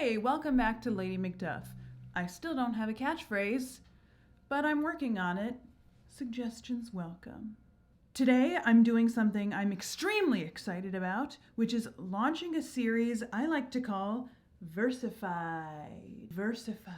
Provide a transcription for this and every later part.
Hey, welcome back to Lady Macduff. I still don't have a catchphrase, but I'm working on it. Suggestions welcome. Today I'm doing something I'm extremely excited about, which is launching a series I like to call Versified. Versified.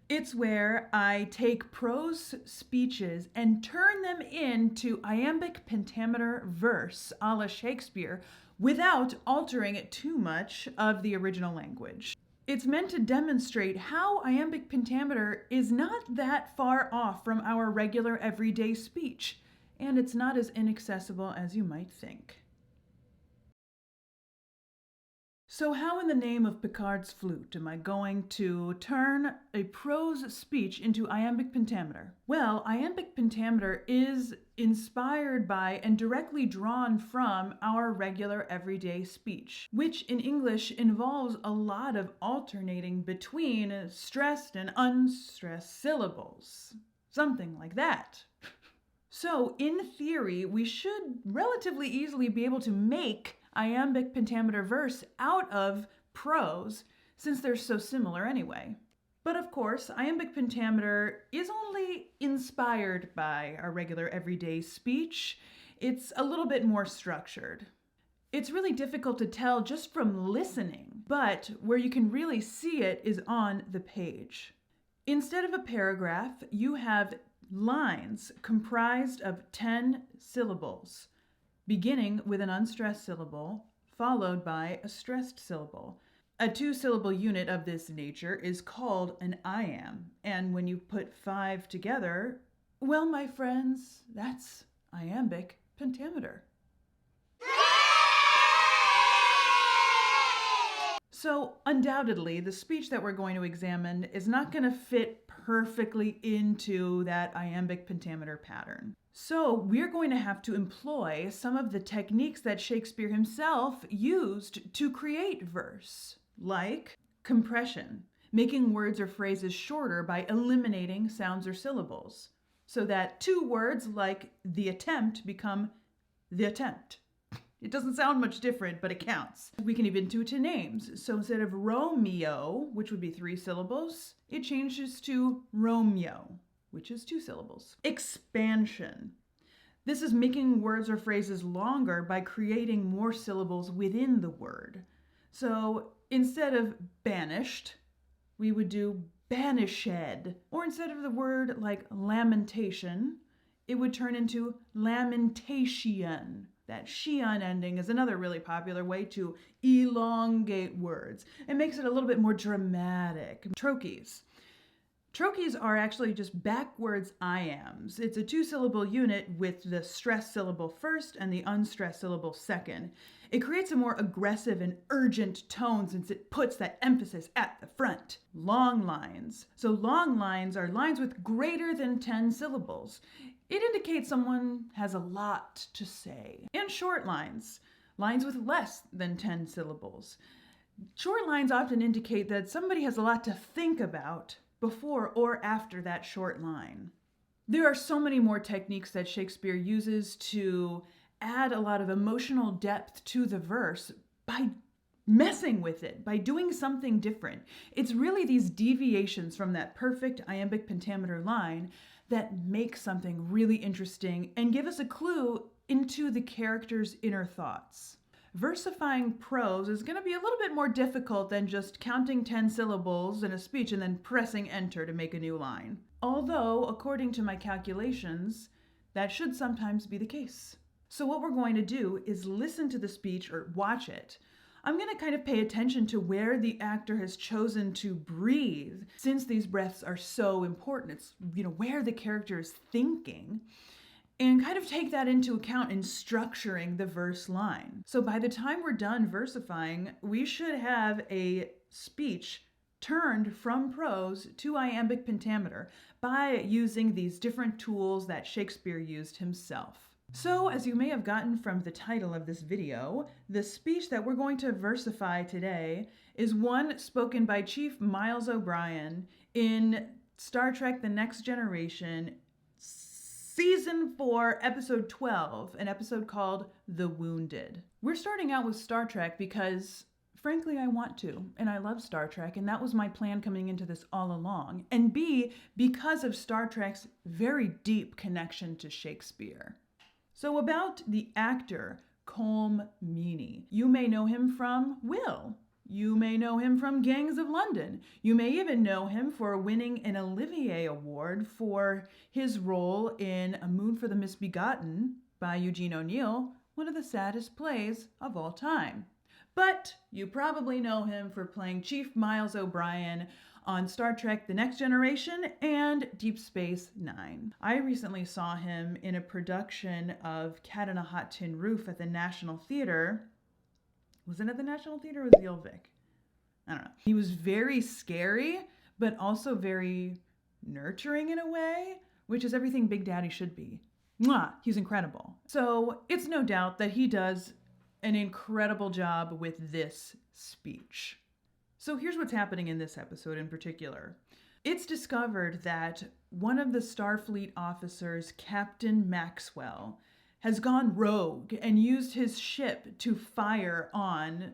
It's where I take prose speeches and turn them into iambic pentameter verse a la Shakespeare without altering it too much of the original language. It's meant to demonstrate how iambic pentameter is not that far off from our regular everyday speech, and it's not as inaccessible as you might think. So how in the name of Picard's flute am I going to turn a prose speech into iambic pentameter? Well, iambic pentameter is inspired by and directly drawn from our regular everyday speech, which in English involves a lot of alternating between stressed and unstressed syllables. Something like that. So, in theory, we should relatively easily be able to make iambic pentameter verse out of prose, since they're so similar anyway. But of course, iambic pentameter is only inspired by our regular everyday speech. It's a little bit more structured. It's really difficult to tell just from listening, but where you can really see it is on the page. Instead of a paragraph, you have lines comprised of 10 syllables, beginning with an unstressed syllable, followed by a stressed syllable. A two-syllable unit of this nature is called an iamb, and when you put 5 together, well, my friends, that's iambic pentameter. So, undoubtedly, the speech that we're going to examine is not going to fit perfectly into that iambic pentameter pattern. So, we're going to have to employ some of the techniques that Shakespeare himself used to create verse, like compression, making words or phrases shorter by eliminating sounds or syllables, so that 2 words like the attempt become the attempt. It doesn't sound much different, but it counts. We can even do it to names. So instead of Romeo, which would be 3 syllables, it changes to Romeo, which is 2 syllables. Expansion. This is making words or phrases longer by creating more syllables within the word. So instead of banished, we would do banished. Or instead of the word like lamentation, it would turn into lamentation. That shion ending is another really popular way to elongate words. It makes it a little bit more dramatic. Trochees. Trochees are actually just backwards iambs. It's a 2-syllable unit with the stressed syllable first and the unstressed syllable second. It creates a more aggressive and urgent tone since it puts that emphasis at the front. Long lines. So long lines are lines with greater than 10 syllables. It indicates someone has a lot to say. And short lines, lines with less than 10 syllables. Short lines often indicate that somebody has a lot to think about before or after that short line. There are so many more techniques that Shakespeare uses to add a lot of emotional depth to the verse by messing with it, by doing something different. It's really these deviations from that perfect iambic pentameter line that make something really interesting and give us a clue into the character's inner thoughts. Versifying prose is going to be a little bit more difficult than just counting 10 syllables in a speech and then pressing enter to make a new line. Although, according to my calculations, that should sometimes be the case. So what we're going to do is listen to the speech or watch it. I'm going to kind of pay attention to where the actor has chosen to breathe, since these breaths are so important. It's, where the character is thinking, and kind of take that into account in structuring the verse line. So by the time we're done versifying, we should have a speech turned from prose to iambic pentameter by using these different tools that Shakespeare used himself. So, as you may have gotten from the title of this video, the speech that we're going to versify today is one spoken by Chief Miles O'Brien in Star Trek: The Next Generation, Season 4, Episode 12, an episode called The Wounded. We're starting out with Star Trek because frankly, I want to, and I love Star Trek, and that was my plan coming into this all along. And B, because of Star Trek's very deep connection to Shakespeare. So about the actor Colm Meaney. You may know him from Will. You may know him from Gangs of London. You may even know him for winning an Olivier Award for his role in A Moon for the Misbegotten by Eugene O'Neill, one of the saddest plays of all time. But you probably know him for playing Chief Miles O'Brien on Star Trek The Next Generation and Deep Space Nine. I recently saw him in a production of Cat on a Hot Tin Roof at the National Theater. Was it at the National Theater or was it the Old Vic? I don't know. He was very scary, but also very nurturing in a way, which is everything Big Daddy should be. Mwah! He's incredible. So it's no doubt that he does an incredible job with this speech. So here's what's happening in this episode in particular. It's discovered that one of the Starfleet officers, Captain Maxwell, has gone rogue and used his ship to fire on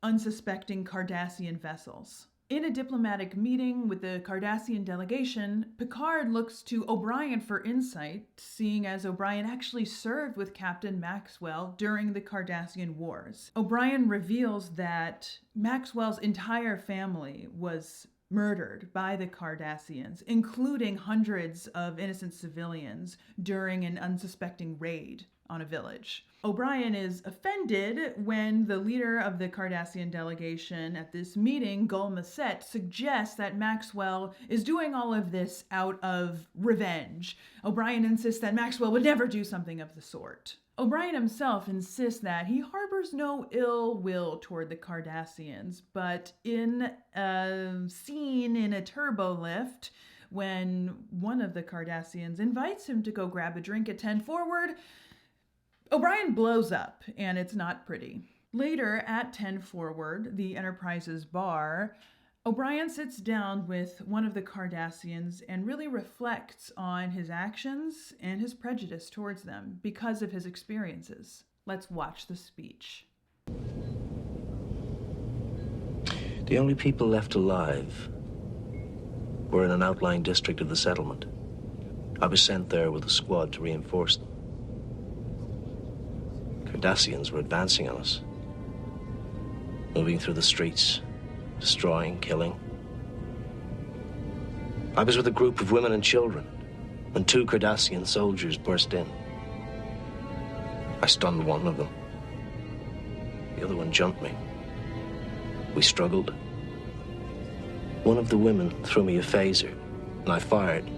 unsuspecting Cardassian vessels. In a diplomatic meeting with the Cardassian delegation, Picard looks to O'Brien for insight, seeing as O'Brien actually served with Captain Maxwell during the Cardassian Wars. O'Brien reveals that Maxwell's entire family was murdered by the Cardassians, including hundreds of innocent civilians during an unsuspecting raid on a village. O'Brien is offended when the leader of the Cardassian delegation at this meeting, Gul Macet, suggests that Maxwell is doing all of this out of revenge. O'Brien insists that Maxwell would never do something of the sort. O'Brien himself insists that he harbors no ill will toward the Cardassians, but in a scene in a turbo lift, when one of the Cardassians invites him to go grab a drink at 10 Forward, O'Brien blows up, and it's not pretty. Later, at 10 Forward, the Enterprise's bar, O'Brien sits down with one of the Cardassians and really reflects on his actions and his prejudice towards them because of his experiences. Let's watch the speech. The only people left alive were in an outlying district of the settlement. I was sent there with a squad to reinforce them. Cardassians were advancing on us, moving through the streets, destroying, killing. I was with a group of women and children when 2 Cardassian soldiers burst in. I stunned one of them. The other one jumped me. We struggled. One of the women threw me a phaser, and I fired.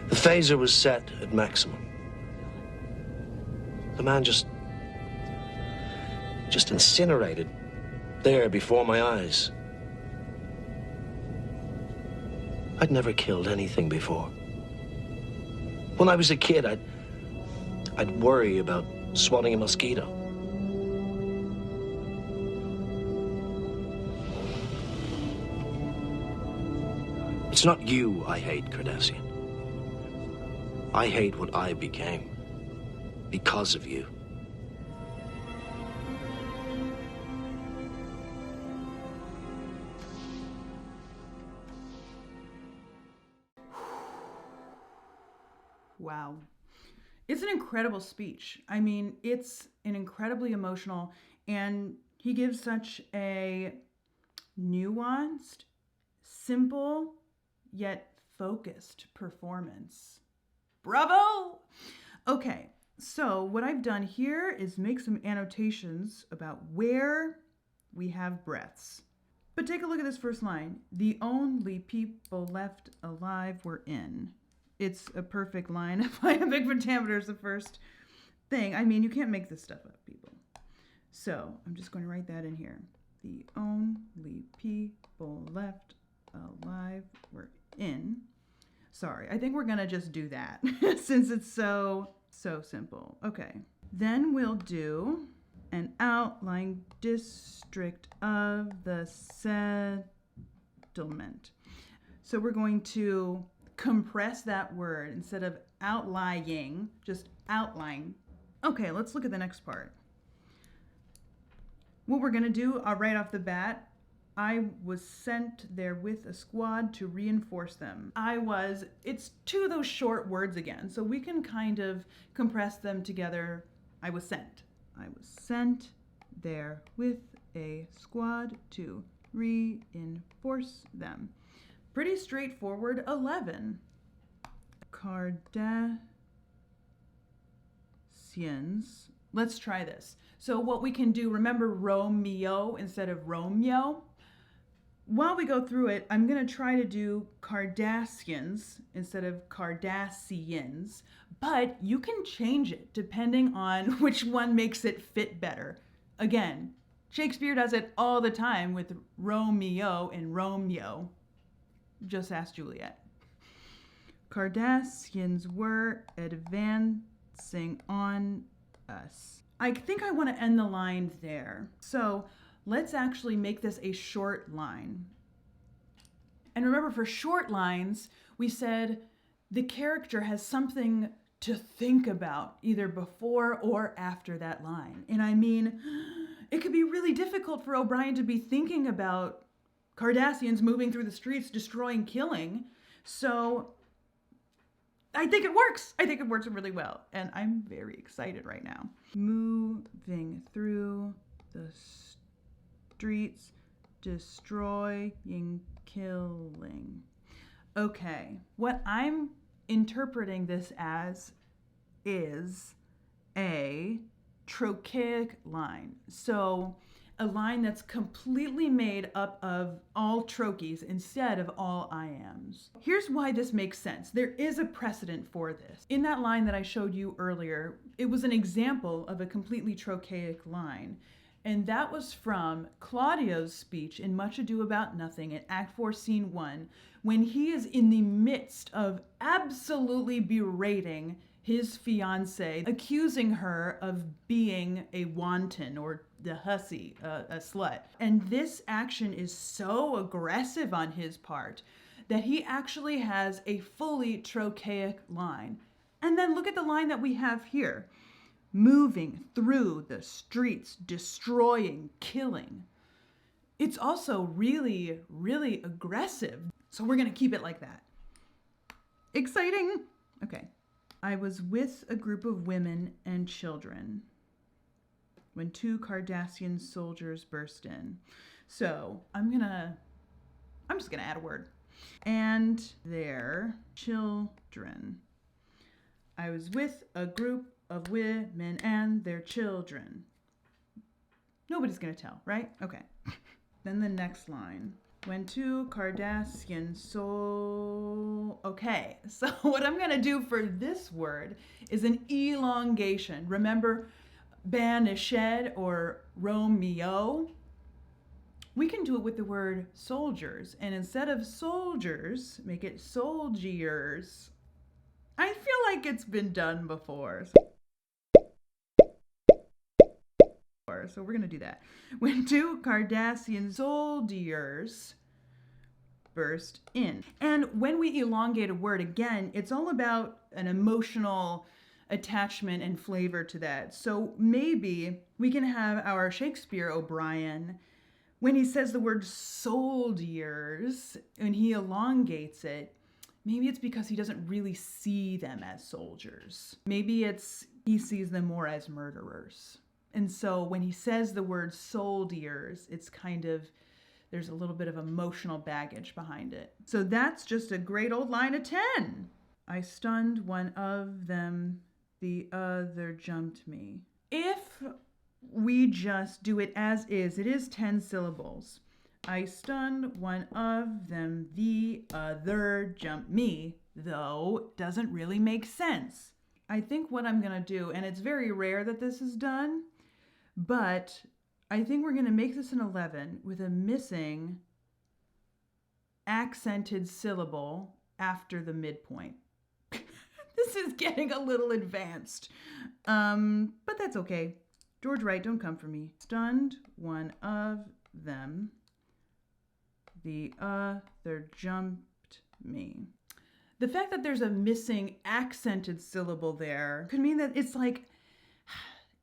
The phaser was set at maximum. The man just incinerated there before my eyes. I'd never killed anything before. When I was a kid, I'd worry about swatting a mosquito. It's not you I hate, Cardassian. I hate what I became because of you. Wow. It's an incredible speech. I mean, it's an incredibly emotional, and he gives such a nuanced, simple, yet focused performance. Bravo! Okay, so what I've done here is make some annotations about where we have breaths. But take a look at this first line. The only people left alive were in. It's a perfect line. If iambic pentameter is the first thing. I mean, you can't make this stuff up, people. So I'm just going to write that in here. The only people left alive were in. Sorry, I think we're going to just do that since it's so simple. Okay, then we'll do an outlying district of the settlement. So we're going to compress that word instead of outlying, just outline. Okay, let's look at the next part. What we're going to do right off the bat, I was sent there with a squad to reinforce them. It's two of those short words again, so we can kind of compress them together. I was sent there with a squad to reinforce them. Pretty straightforward. 11. Cardassians. Let's try this. So what we can do, remember Romeo instead of Romeo? While we go through it, I'm going to try to do Cardassians instead of Cardassians, but you can change it depending on which one makes it fit better. Again, Shakespeare does it all the time with Romeo and Romeo. Just ask Juliet. Cardassians were advancing on us. I think I want to end the line there. So let's actually make this a short line. And remember, for short lines, we said the character has something to think about either before or after that line. And I mean, it could be really difficult for O'Brien to be thinking about Cardassians moving through the streets, destroying, killing. So I think it works. I think it works really well. And I'm very excited right now. Moving through the streets, destroying, killing. Okay, what I'm interpreting this as is a trochaic line. So a line that's completely made up of all trochees instead of all iams. Here's why this makes sense. There is a precedent for this. In that line that I showed you earlier, it was an example of a completely trochaic line. And that was from Claudio's speech in Much Ado About Nothing in Act 4, Scene 1, when he is in the midst of absolutely berating his fiancée, accusing her of being a wanton or the hussy, a slut. And this action is so aggressive on his part that he actually has a fully trochaic line. And then look at the line that we have here. Moving through the streets, destroying, killing. It's also really, really aggressive. So we're going to keep it like that. Exciting. Okay. I was with a group of women and children when 2 Cardassian soldiers burst in. So I'm just gonna add a word. And their children. I was with a group of women and their children. Nobody's gonna tell, right? Okay. Then the next line. When 2 Cardassian Okay, so what I'm gonna do for this word is an elongation. Remember Banished or Romeo? We can do it with the word soldiers, and instead of soldiers, make it soldiers. I feel like it's been done before. So we're gonna do that. When 2 Cardassian soldiers burst in. And when we elongate a word, again, it's all about an emotional attachment and flavor to that. So maybe we can have our Shakespeare O'Brien, when he says the word soldiers and he elongates it, maybe it's because he doesn't really see them as soldiers. Maybe he sees them more as murderers. And so when he says the word soldiers, it's kind of, there's a little bit of emotional baggage behind it. So that's just a great old line of 10. I stunned one of them, the other jumped me. If we just do it as is, it is 10 syllables. I stunned one of them, the other jumped me, though doesn't really make sense. I think what I'm gonna do, and it's very rare that this is done, but I think we're going to make this an 11 with a missing accented syllable after the midpoint. This is getting a little advanced, but that's okay. George Wright, don't come for me. Stunned one of them, the other jumped me. The fact that there's a missing accented syllable there could mean that it's like,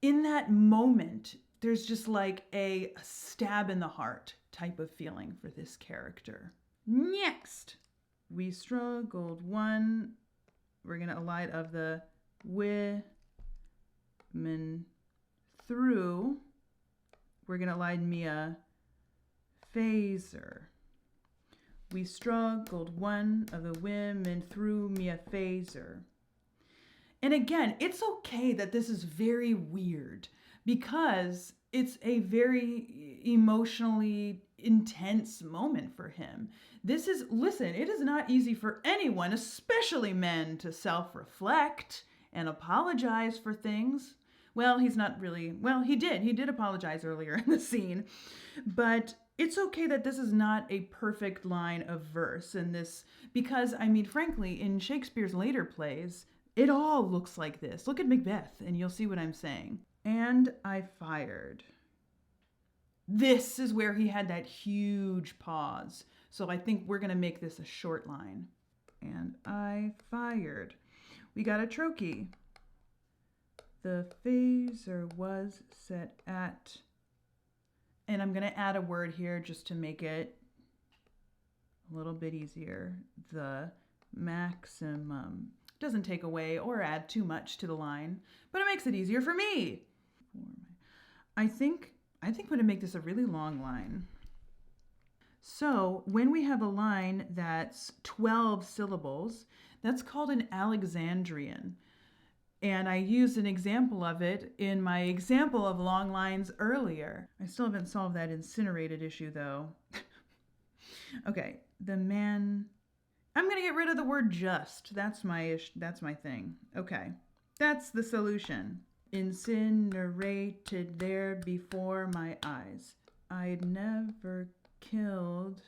in that moment, there's just like a stab in the heart type of feeling for this character. Next, we struggled one. We're going to elide of the women through. We're going to elide Mia Phaser. We struggled one of the women through Mia Phaser. And again, it's okay that this is very weird because it's a very emotionally intense moment for him. Listen, it is not easy for anyone, especially men, to self-reflect and apologize for things. Well, he did apologize earlier in the scene, but it's okay that this is not a perfect line of verse in this, because, I mean, frankly, in Shakespeare's later plays, it all looks like this. Look at Macbeth, and you'll see what I'm saying. And I fired. This is where he had that huge pause. So I think we're going to make this a short line. And I fired. We got a trochee. The phaser was set at... And I'm going to add a word here just to make it a little bit easier. The maximum. Doesn't take away or add too much to the line, but it makes it easier for me. I think I'm going to make this a really long line. So when we have a line that's 12 syllables, that's called an Alexandrian. And I used an example of it in my example of long lines earlier. I still haven't solved that incinerated issue, though. Okay, I'm going to get rid of the word just. That's my thing. Okay, that's the solution. Incinerated there before my eyes. I'd never killed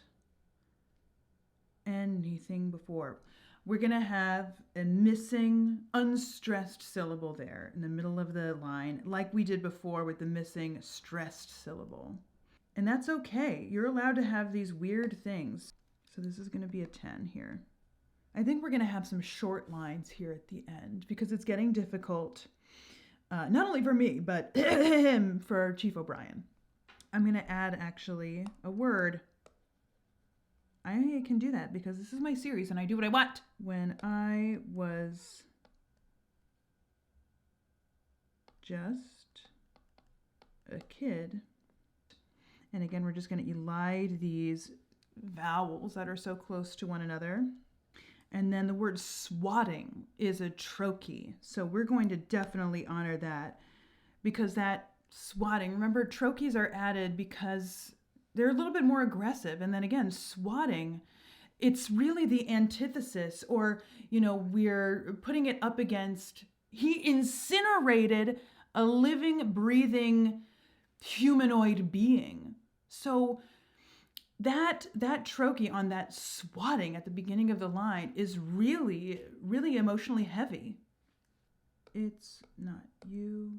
anything before. We're going to have a missing, unstressed syllable there in the middle of the line, like we did before with the missing stressed syllable. And that's okay. You're allowed to have these weird things. So this is going to be a 10 here. I think we're going to have some short lines here at the end because it's getting difficult, not only for me, but for Chief O'Brien. I'm going to add actually a word. I can do that because this is my series and I do what I want. When I was just a kid, and again, we're just going to elide these vowels that are so close to one another. And then the word swatting is a trochee. So we're going to definitely honor that because that swatting, remember, trochees are added because they're a little bit more aggressive. And then again, swatting, it's really the antithesis, or, we're putting it up against, he incinerated a living, breathing humanoid being. So that trochee on that swatting at the beginning of the line is really, really emotionally heavy. It's not you.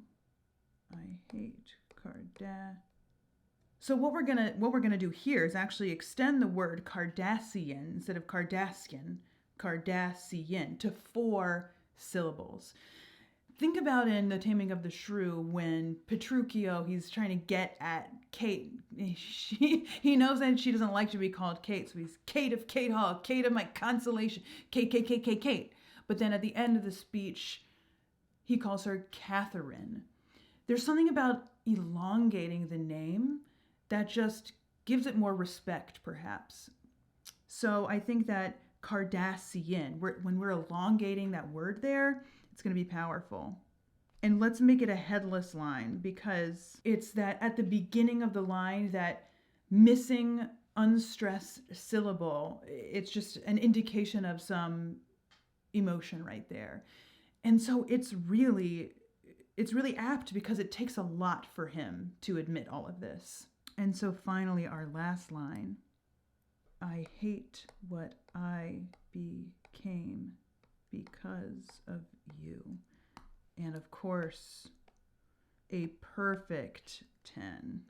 I hate Cardassian. So what we're gonna do here is actually extend the word Cardassian instead of Cardassian to 4 syllables. Think about in The Taming of the Shrew when Petruchio, he's trying to get at Kate. He knows that she doesn't like to be called Kate, so he's Kate of Kate Hall, Kate of my consolation, Kate. But then at the end of the speech, he calls her Catherine. There's something about elongating the name that just gives it more respect, perhaps. So I think that Cardassian, when we're elongating that word there, it's going to be powerful. And let's make it a headless line because it's that at the beginning of the line, that missing unstressed syllable, it's just an indication of some emotion right there. And so it's really apt because it takes a lot for him to admit all of this. And so finally, our last line, I hate what I became because of you. And of course, a perfect 10.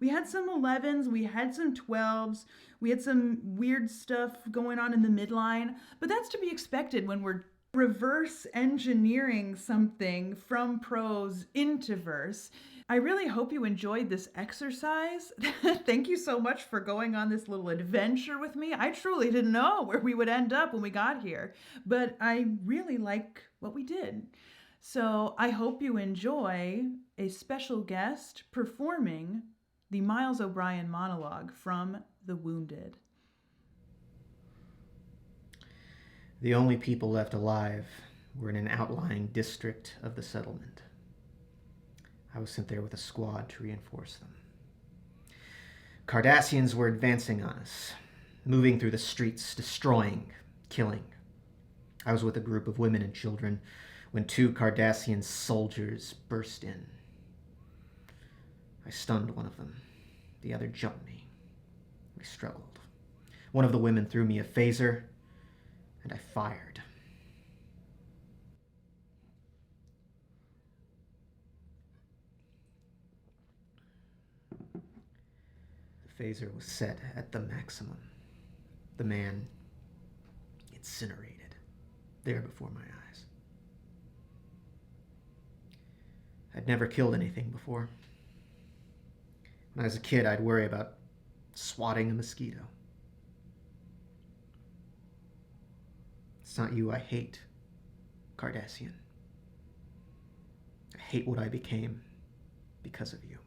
We had some 11s, we had some 12s, we had some weird stuff going on in the midline, but that's to be expected when we're reverse engineering something from prose into verse. I really hope you enjoyed this exercise. Thank you so much for going on this little adventure with me. I truly didn't know where we would end up when we got here, but I really like what we did. So I hope you enjoy a special guest performing the Miles O'Brien monologue from The Wounded. The only people left alive were in an outlying district of the settlement. I was sent there with a squad to reinforce them. Cardassians were advancing on us, moving through the streets, destroying, killing. I was with a group of women and children when 2 Cardassian soldiers burst in. I stunned one of them. The other jumped me. We struggled. One of the women threw me a phaser, and I fired. The phaser was set at the maximum. The man incinerated, there before my eyes. I'd never killed anything before. When I was a kid, I'd worry about swatting a mosquito. It's not you I hate, Cardassian. I hate what I became because of you.